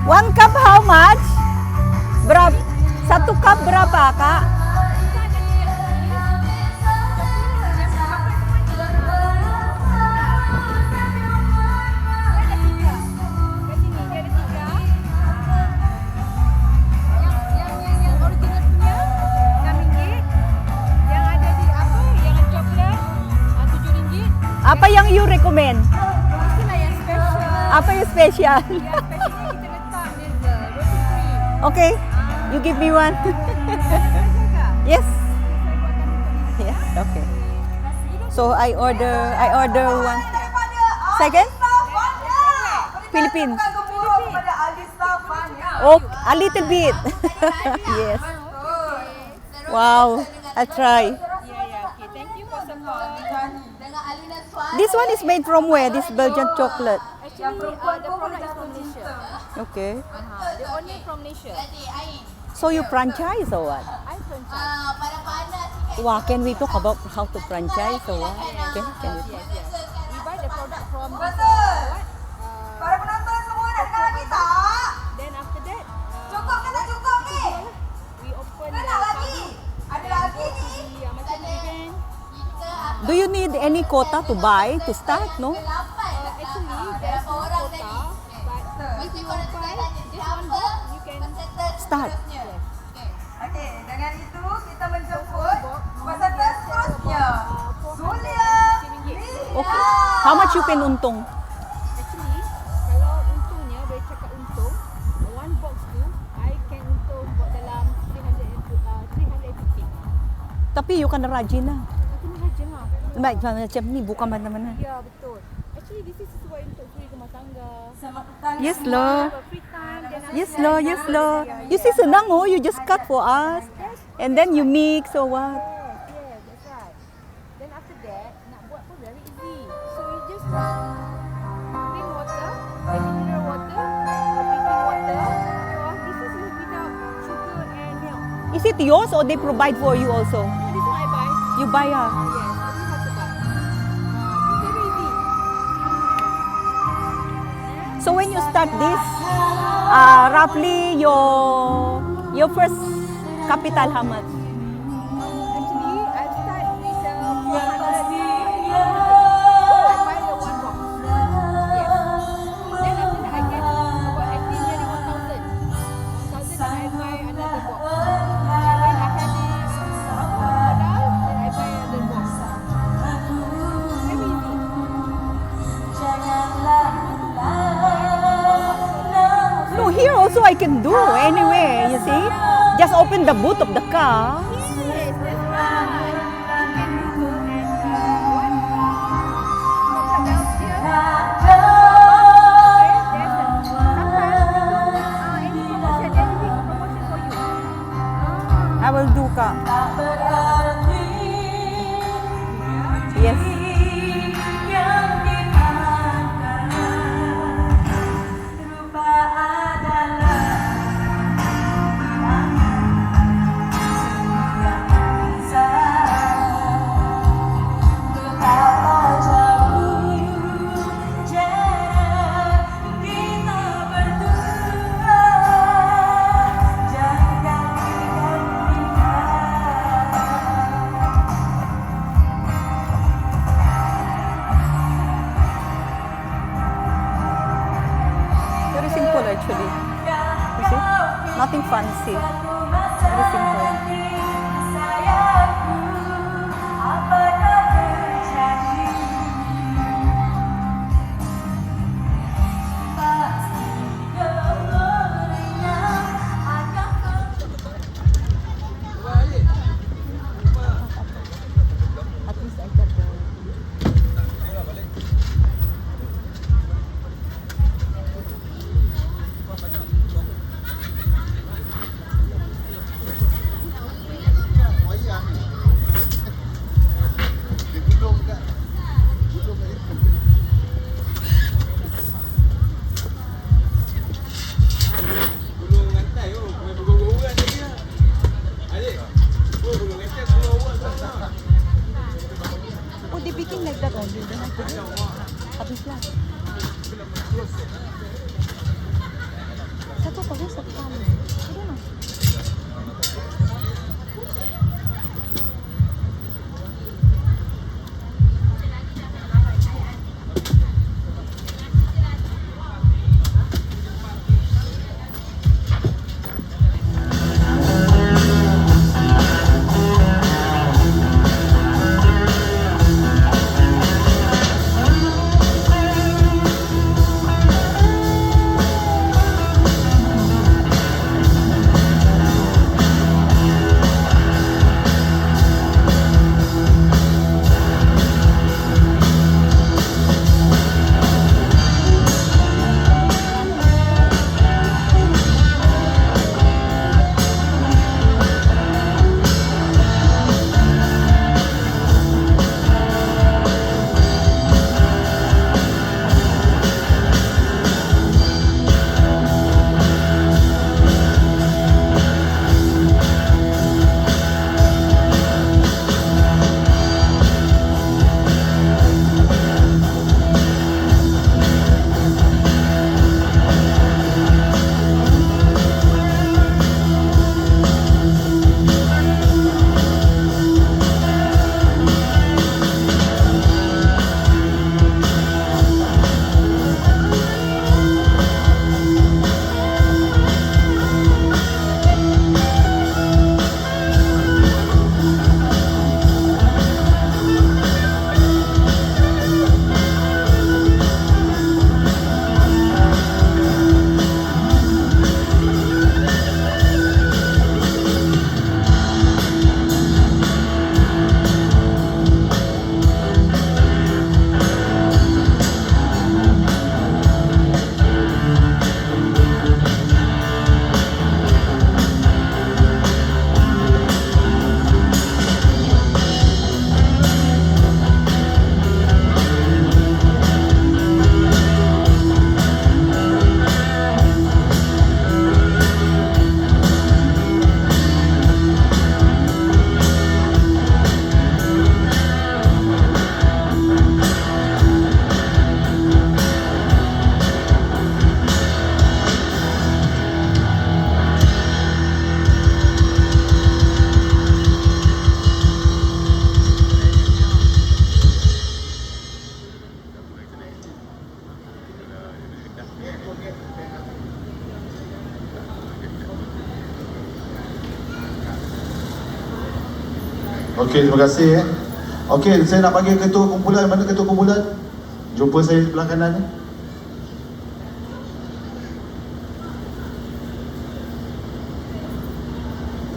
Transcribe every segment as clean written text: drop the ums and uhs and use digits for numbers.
One cup how much? Berapa? Satu cup berapa, Kak? Apa yang you recommend? Apa yang spesial? Okay, you give me one. Yes. Yes, okay. So I order one. Second? Philippines. Oh, a little bit. Yes. Wow, I'll try. This one is made from where? This Belgian chocolate. Actually, the product is from Malaysia. Okay. The owner from Malaysia. So you franchise or what? I franchise. Wow, can we talk about how to franchise or what? Can we? Yes. We buy the product from this, Para penonton semua nak kenal lagi tak? then after that, Cukup ke tak cukup ni? we open the Nak lagi? Ada lagi ni? macam event. Do you need any quota to buy to start? No. Actually, there's no quota, but if you buy just one box, you can Start. Okey, dengan itu kita menjemput peserta seterusnya. Zulia Lia. Okay. How much you can untung? Actually, kalau untungnya, boleh cakap untung, one box tu, I can untung buat dalam 350. Tapi you kena rajin lah. Aku ni rajin lah. Baik, macam ni bukan mana-mana. Ya, betul. Actually, this is sesuai untuk free rumah tangga. Yes, Lord. Free time, then Yes, Lord. Yes, Lord. You see senang oh, you just cut for us. And then you mix or what? yes, that's right. Then after that, nak buat pun very easy. So you just plain water, mineral water, or drinking water. Or this is without sugar and milk. Is it yours or they provide for you also? No, this one I buy. You buy ah. Yes, I only have to buy. It's very easy. So when you start this, roughly your first capital how much? Actually, I start with 400. I buy the one box. Yes. Then after that, I get about actually nearly 1,000. 1,000 then I buy another box. And when I have this modal, then I buy another box. Very easy. No, here also I can do anyway, you see. Just open the boot of the car. Yes, that's right. You can do and what? What else here? I will do ka. Yes. Very simple actually. You see? Nothing fancy. Very simple. At least I got the Oh, they begin like that only. Then after that, habis lah. Satu tahu sekali. I don't know. Okey, terima kasih Okey, saya nak panggil ketua kumpulan. Mana ketua kumpulan? Jumpa saya sebelah kanan ni.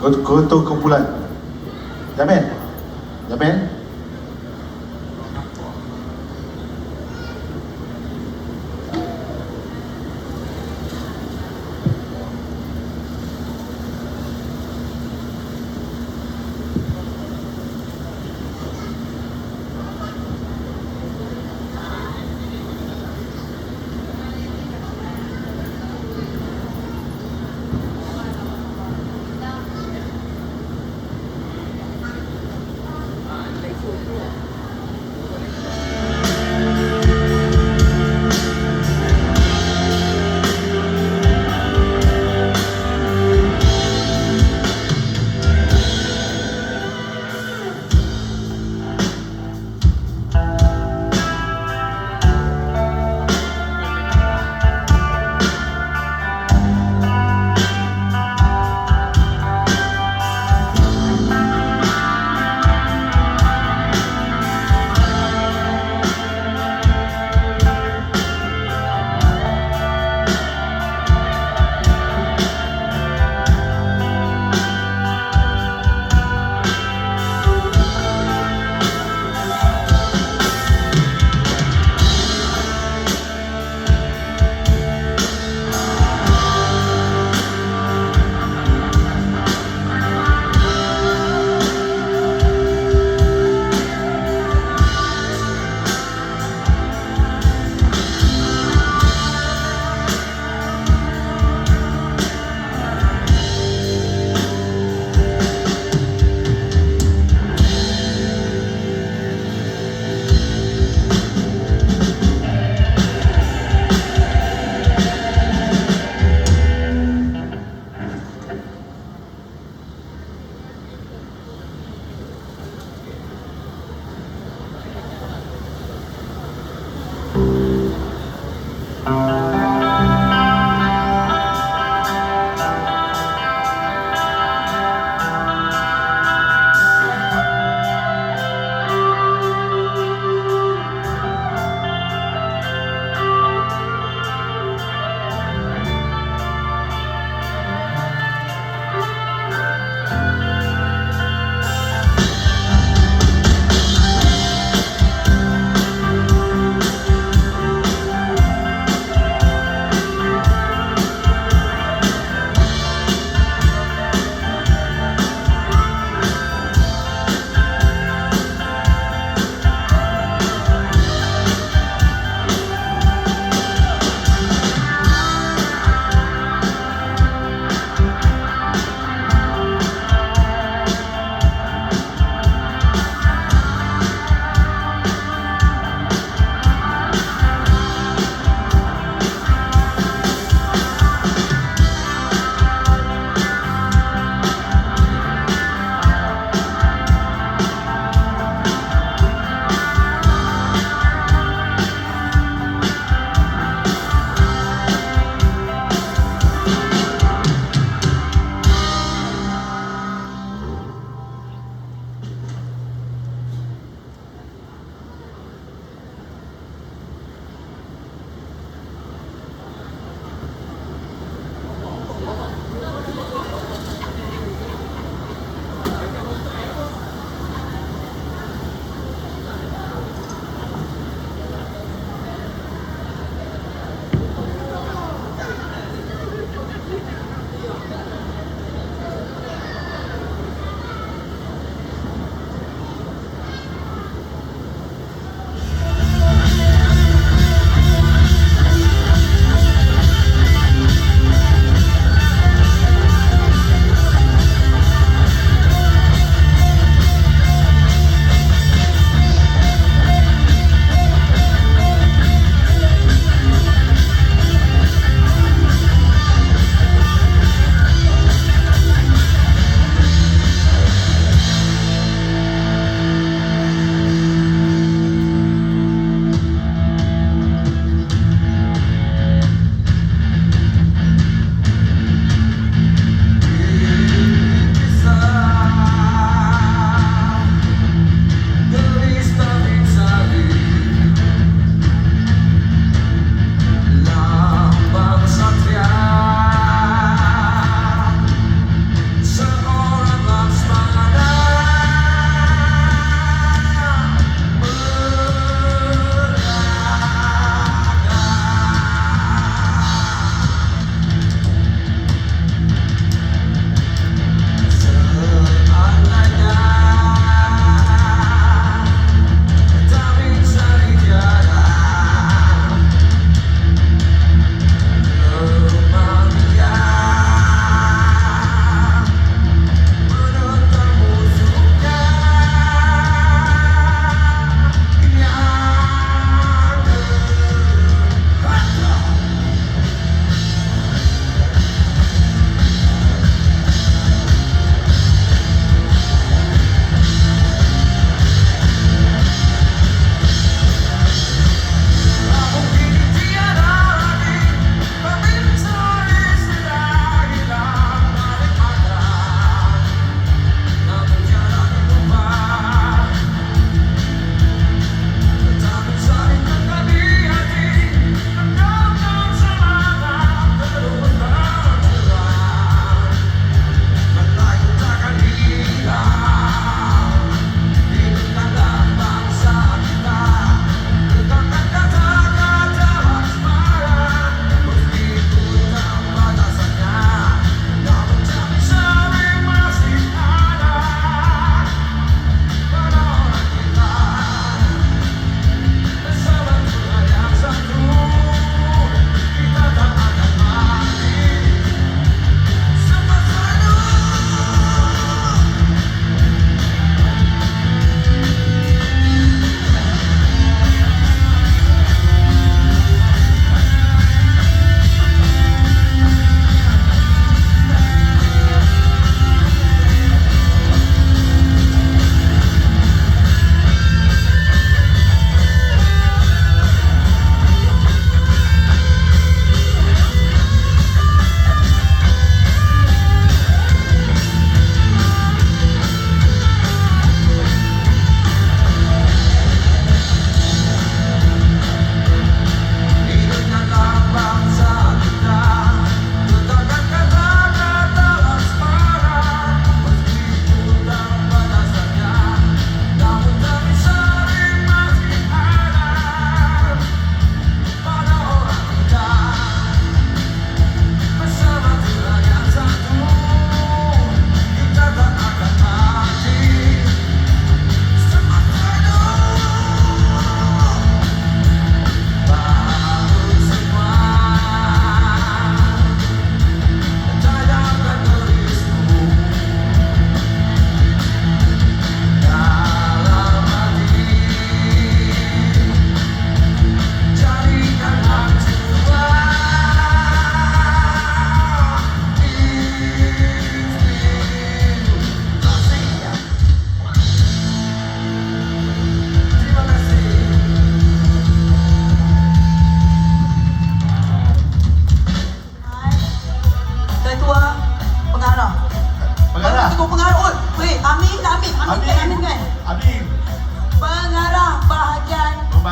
Ketua kumpulan. Jamin? Jamin?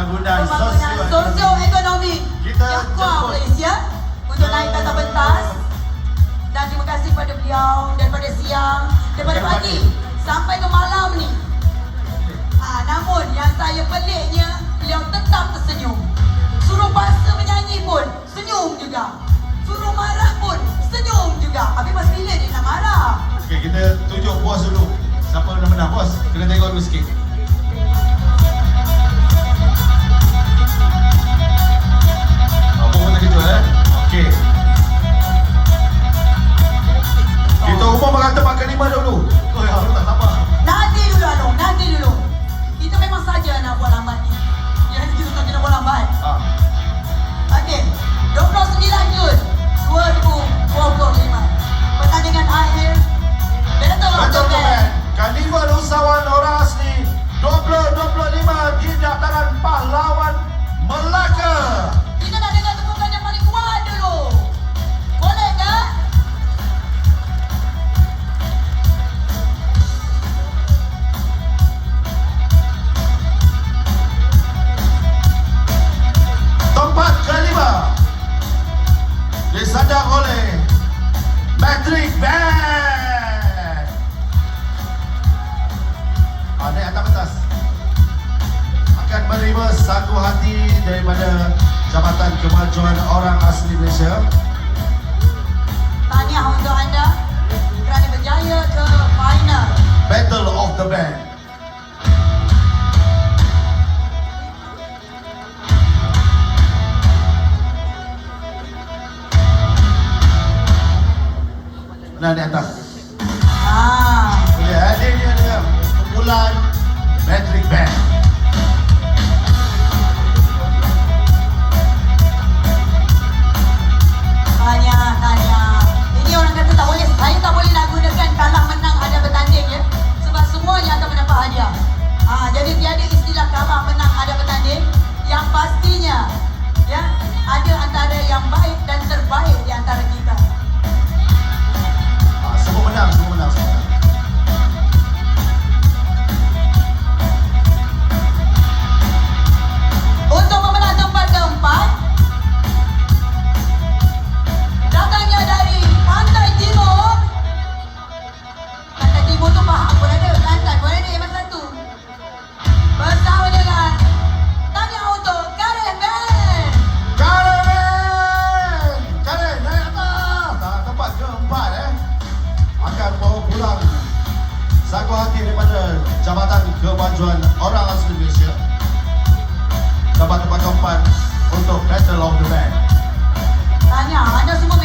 Pembangunan Pembangunan sosioekonomi Kita yang kuat jemput. Malaysia untuk naik ke atas pentas. Dan terima kasih kepada beliau daripada siang, daripada pagi sampai ke malam ni. Namun yang saya peliknya, beliau tetap tersenyum. Suruh bahasa menyanyi pun senyum juga. Suruh marah pun senyum juga. Habis pas bila dia nak marah? Okey, kita tunjuk bos dulu. Siapa nak menang bos? Kena tengok dulu sikit. Apa pun tak kejut Okey. Kita umum akan tempat kelima dulu. Oh ya, aku tak sabar. Nanti dulu Along, nanti dulu. Kita memang saja nak buat lambat ni. Ya, kita tak kena buat lambat. Okey, 29 Jun 2025. Pertandingan akhir Battle of the Band. Karnival Usahawan Orang Asli 2025 di dataran Pahlawan Melaka. Kita nak dengar tepukan yang paling kuat dulu. Boleh kan? Tempat kelima disandang oleh Matric Band. Naik atas pentas akan menerima sagu hati daripada Jabatan Kemajuan Orang Asli Malaysia. Tahniah untuk anda kerana berjaya ke final. Battle of the Band. Nah, di atas. Boleh, dia kumpulan Matric Band. Tahniah. Ini orang kata tak boleh, saya tak boleh nak gunakan kalah menang ada bertanding ya. Sebab semuanya akan mendapat hadiah. Jadi tiada istilah kalah menang ada bertanding. Yang pastinya ya, ada antara yang baik dan terbaik di antara kita. Semua menang. Untuk pemenang tempat keempat, datangnya dari Pantai Timur. Pantai Timur tu Pahang pun ada, Kelantan pun ada, yang satu. Bersama dengan tahniah untuk Karen Band. Karen, naik atas. Tempat keempat akan bawa pulang sagu hati daripada Jabatan Kemajuan Orang Asli Malaysia. Dapat tempat keempat untuk Battle of the Band. Tahniah, anda semua